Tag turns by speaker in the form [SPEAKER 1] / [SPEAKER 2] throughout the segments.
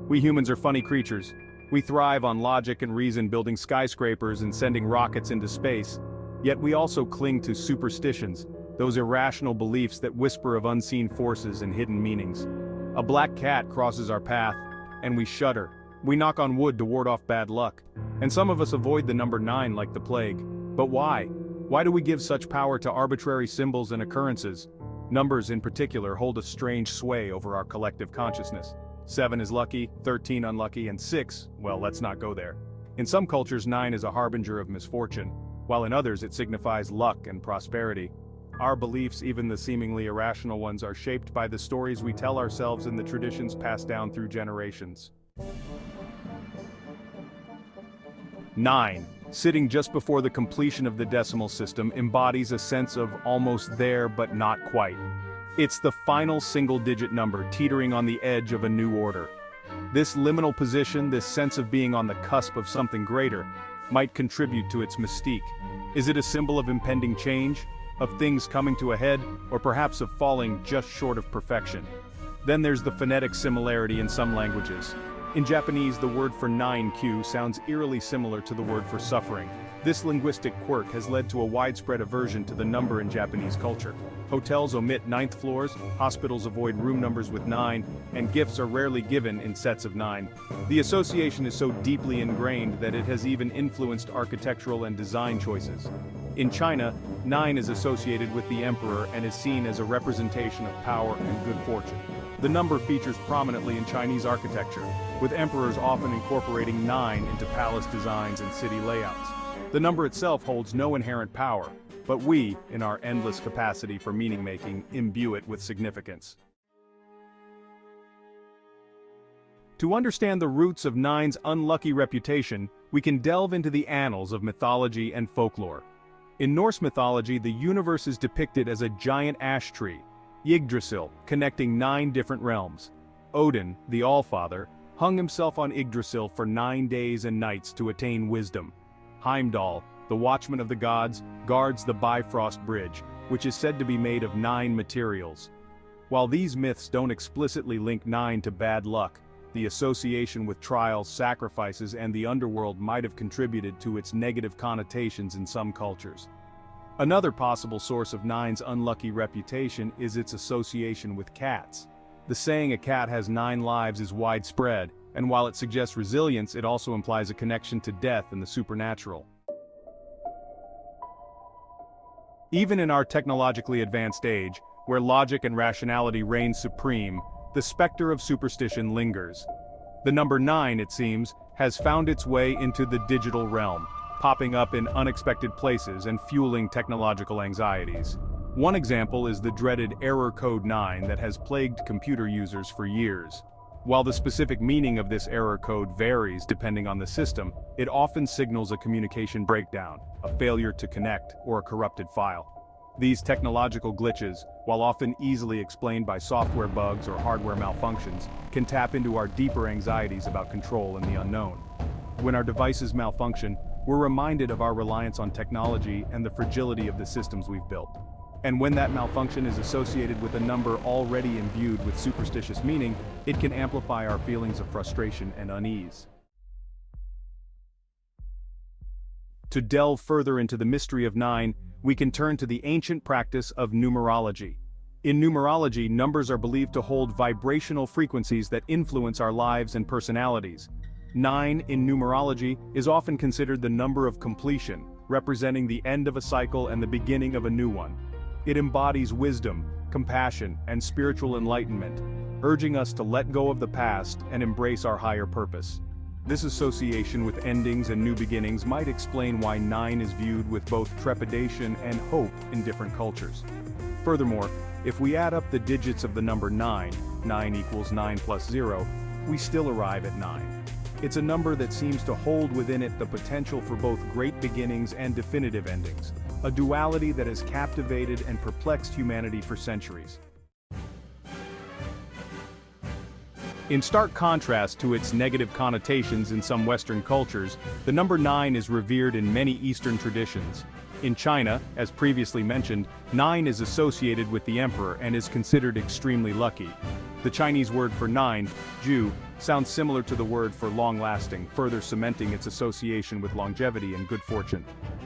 [SPEAKER 1] We humans are funny creatures. We thrive on logic and reason, building skyscrapers and sending rockets into space. Yet we also cling to superstitions, those irrational beliefs that whisper of unseen forces and hidden meanings. A black cat crosses our path, and we shudder. We knock on wood to ward off bad luck. And some of us avoid the number 9 like the plague. But why? Why do we give such power to arbitrary symbols and occurrences? Numbers in particular hold a strange sway over our collective consciousness. 7 is lucky, 13 unlucky, and 6, well, let's not go there. In some cultures 9 is a harbinger of misfortune, while in others it signifies luck and prosperity. Our beliefs, even the seemingly irrational ones, are shaped by the stories we tell ourselves and the traditions passed down through generations. 9, sitting just before the completion of the decimal system, embodies a sense of almost there but not quite. It's the final single-digit number teetering on the edge of a new order. This liminal position, this sense of being on the cusp of something greater, might contribute to its mystique. Is it a symbol of impending change, of things coming to a head, or perhaps of falling just short of perfection? Then there's the phonetic similarity in some languages. In Japanese, the word for 9Q sounds eerily similar to the word for suffering. This linguistic quirk has led to a widespread aversion to the number in Japanese culture. Hotels omit 9th floors, hospitals avoid room numbers with 9, and gifts are rarely given in sets of 9. The association is so deeply ingrained that it has even influenced architectural and design choices. In China, 9 is associated with the emperor and is seen as a representation of power and good fortune. The number features prominently in Chinese architecture, with emperors often incorporating 9 into palace designs and city layouts. The number itself holds no inherent power, but we, in our endless capacity for meaning-making, imbue it with significance. To understand the roots of 9's unlucky reputation, we can delve into the annals of mythology and folklore. In Norse mythology, the universe is depicted as a giant ash tree, Yggdrasil, connecting 9 different realms. Odin, the Allfather, hung himself on Yggdrasil for 9 days and nights to attain wisdom. Heimdall, the watchman of the gods, guards the Bifrost Bridge, which is said to be made of 9 materials. While these myths don't explicitly link 9 to bad luck, the association with trials, sacrifices, and the underworld might have contributed to its negative connotations in some cultures. Another possible source of 9's unlucky reputation is its association with cats. The saying "a cat has 9 lives" is widespread, and while it suggests resilience, it also implies a connection to death and the supernatural. Even in our technologically advanced age, where logic and rationality reign supreme, the specter of superstition lingers. The number 9, it seems, has found its way into the digital realm, popping up in unexpected places and fueling technological anxieties. One example is the dreaded error code 9 that has plagued computer users for years. While the specific meaning of this error code varies depending on the system, it often signals a communication breakdown, a failure to connect, or a corrupted file. These technological glitches, while often easily explained by software bugs or hardware malfunctions, can tap into our deeper anxieties about control and the unknown. When our devices malfunction, we're reminded of our reliance on technology and the fragility of the systems we've built. And when that malfunction is associated with a number already imbued with superstitious meaning, it can amplify our feelings of frustration and unease. To delve further into the mystery of 9, we can turn to the ancient practice of numerology. In numerology, numbers are believed to hold vibrational frequencies that influence our lives and personalities. 9 in numerology is often considered the number of completion, representing the end of a cycle and the beginning of a new one. It embodies wisdom, compassion, and spiritual enlightenment, urging us to let go of the past and embrace our higher purpose. This association with endings and new beginnings might explain why 9 is viewed with both trepidation and hope in different cultures. Furthermore, if we add up the digits of the number 9, 9 equals 9 plus 0, we still arrive at 9. It's a number that seems to hold within it the potential for both great beginnings and definitive endings, a duality that has captivated and perplexed humanity for centuries. In stark contrast to its negative connotations in some Western cultures, the number 9 is revered in many Eastern traditions. In China, as previously mentioned, 9 is associated with the emperor and is considered extremely lucky. The Chinese word for 9, Ju, sounds similar to the word for long-lasting, further cementing its association with longevity and good fortune.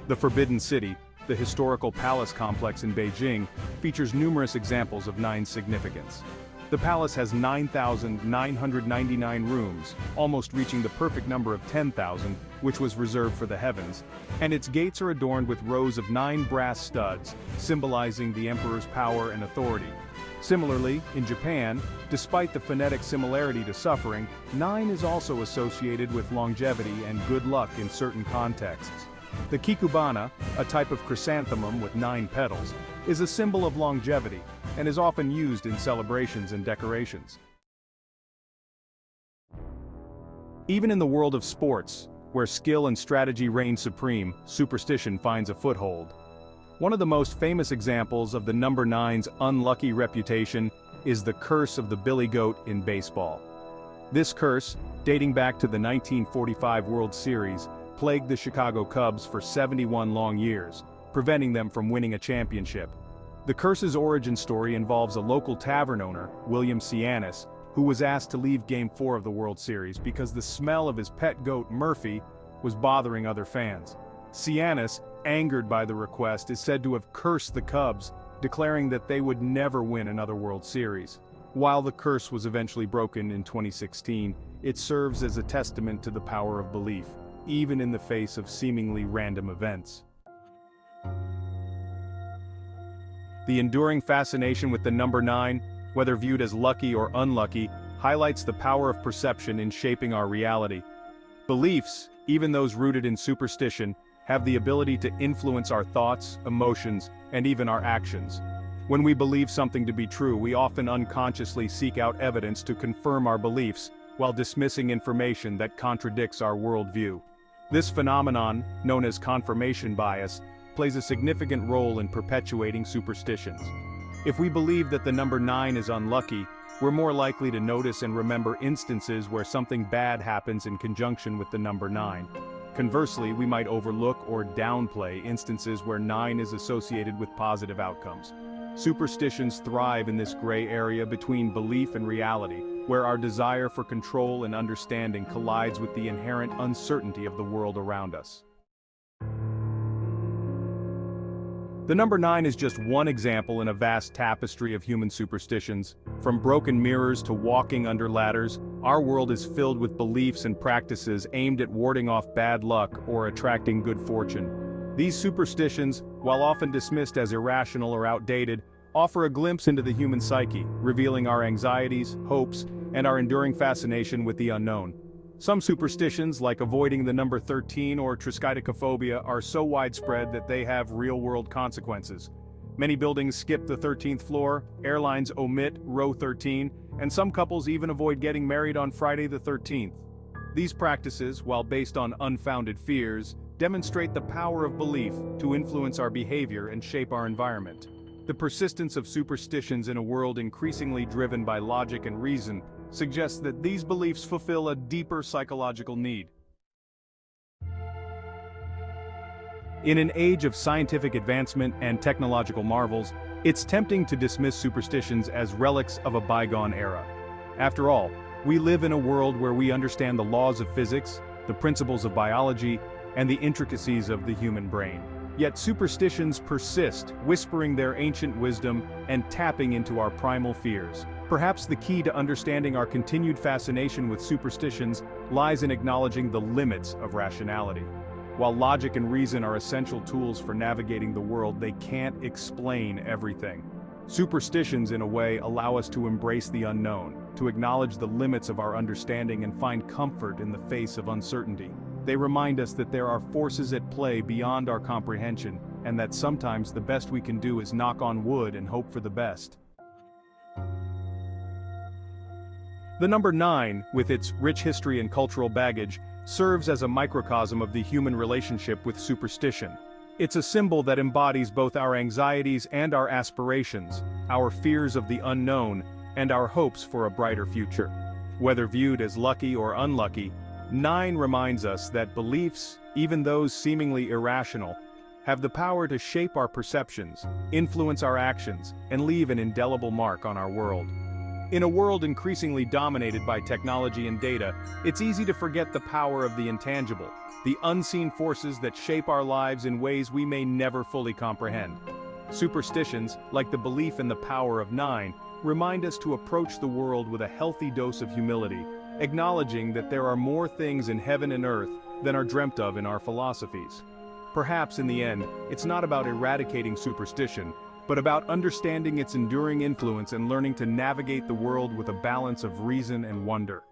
[SPEAKER 1] The Forbidden City, the historical palace complex in Beijing, features numerous examples of 9's significance. The palace has 9,999 rooms, almost reaching the perfect number of 10,000, which was reserved for the heavens, and its gates are adorned with rows of 9 brass studs, symbolizing the emperor's power and authority. Similarly, in Japan, despite the phonetic similarity to suffering, 9 is also associated with longevity and good luck in certain contexts. The kikubana, a type of chrysanthemum with 9 petals, is a symbol of longevity and is often used in celebrations and decorations. Even in the world of sports, where skill and strategy reign supreme, superstition finds a foothold. One of the most famous examples of the number 9's unlucky reputation is the curse of the billy goat in baseball. This curse, dating back to the 1945 World Series, plagued the Chicago Cubs for 71 long years, preventing them from winning a championship. The curse's origin story involves a local tavern owner, William Cianis, who was asked to leave Game 4 of the World Series because the smell of his pet goat, Murphy, was bothering other fans. Cianis, angered by the request, is said to have cursed the Cubs, declaring that they would never win another World Series. While the curse was eventually broken in 2016, it serves as a testament to the power of belief, even in the face of seemingly random events. The enduring fascination with the number 9, whether viewed as lucky or unlucky, highlights the power of perception in shaping our reality. Beliefs, even those rooted in superstition, have the ability to influence our thoughts, emotions, and even our actions. When we believe something to be true, we often unconsciously seek out evidence to confirm our beliefs, while dismissing information that contradicts our worldview. This phenomenon, known as confirmation bias, plays a significant role in perpetuating superstitions. If we believe that the number 9 is unlucky, we're more likely to notice and remember instances where something bad happens in conjunction with the number 9. Conversely, we might overlook or downplay instances where 9 is associated with positive outcomes. Superstitions thrive in this gray area between belief and reality, where our desire for control and understanding collides with the inherent uncertainty of the world around us. The number 9 is just one example in a vast tapestry of human superstitions. From broken mirrors to walking under ladders, our world is filled with beliefs and practices aimed at warding off bad luck or attracting good fortune. These superstitions, while often dismissed as irrational or outdated, offer a glimpse into the human psyche, revealing our anxieties, hopes, and our enduring fascination with the unknown. Some superstitions, like avoiding the number 13 or triskaidekaphobia, are so widespread that they have real-world consequences. Many buildings skip the 13th floor, airlines omit row 13, and some couples even avoid getting married on Friday the 13th. These practices, while based on unfounded fears, demonstrate the power of belief to influence our behavior and shape our environment. The persistence of superstitions in a world increasingly driven by logic and reason suggests that these beliefs fulfill a deeper psychological need. In an age of scientific advancement and technological marvels, it's tempting to dismiss superstitions as relics of a bygone era. After all, we live in a world where we understand the laws of physics, the principles of biology, and the intricacies of the human brain. Yet superstitions persist, whispering their ancient wisdom and tapping into our primal fears. Perhaps the key to understanding our continued fascination with superstitions lies in acknowledging the limits of rationality. While logic and reason are essential tools for navigating the world, they can't explain everything. Superstitions, in a way, allow us to embrace the unknown, to acknowledge the limits of our understanding and find comfort in the face of uncertainty. They remind us that there are forces at play beyond our comprehension, and that sometimes the best we can do is knock on wood and hope for the best. The number 9, with its rich history and cultural baggage, serves as a microcosm of the human relationship with superstition. It's a symbol that embodies both our anxieties and our aspirations, our fears of the unknown, and our hopes for a brighter future. Whether viewed as lucky or unlucky, 9 reminds us that beliefs, even those seemingly irrational, have the power to shape our perceptions, influence our actions, and leave an indelible mark on our world. In a world increasingly dominated by technology and data, it's easy to forget the power of the intangible, the unseen forces that shape our lives in ways we may never fully comprehend. Superstitions, like the belief in the power of 9, remind us to approach the world with a healthy dose of humility, acknowledging that there are more things in heaven and earth than are dreamt of in our philosophies. Perhaps in the end, it's not about eradicating superstition, but about understanding its enduring influence and learning to navigate the world with a balance of reason and wonder.